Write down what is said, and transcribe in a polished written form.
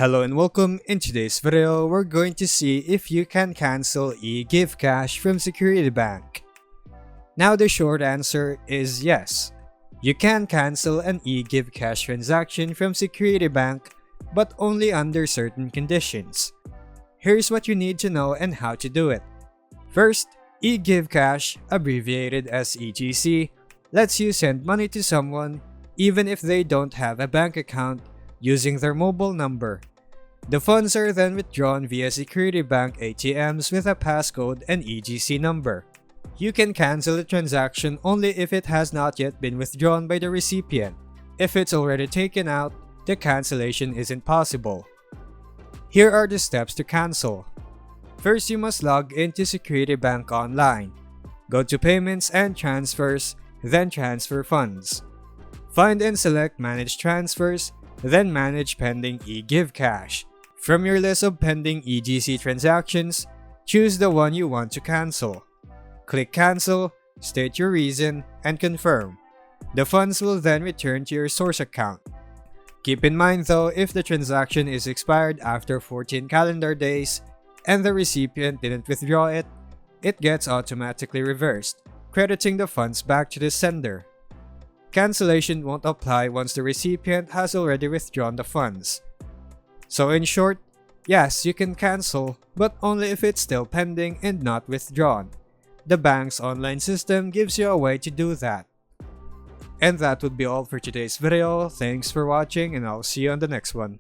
Hello and welcome. In today's video, we're going to see if you can cancel eGiveCash from Security Bank. Now the short answer is yes. You can cancel an eGiveCash transaction from Security Bank, but only under certain conditions. Here's what you need to know and how to do it. First, eGiveCash, abbreviated as EGC, lets you send money to someone even if they don't have a bank account using their mobile number. The funds are then withdrawn via Security Bank ATMs with a passcode and EGC number. You can cancel the transaction only if it has not yet been withdrawn by the recipient. If it's already taken out, the cancellation isn't possible. Here are the steps to cancel. First, you must log into Security Bank online. Go to Payments and Transfers, then Transfer Funds. Find and select Manage Transfers, then Manage Pending eGiveCash. From your list of pending EGC transactions, choose the one you want to cancel. Click Cancel, state your reason, and confirm. The funds will then return to your source account. Keep in mind though, if the transaction is expired after 14 calendar days and the recipient didn't withdraw it, it gets automatically reversed, crediting the funds back to the sender. Cancellation won't apply once the recipient has already withdrawn the funds. So in short, yes, you can cancel, but only if it's still pending and not withdrawn. The bank's online system gives you a way to do that. And that would be all for today's video. Thanks for watching and I'll see you on the next one.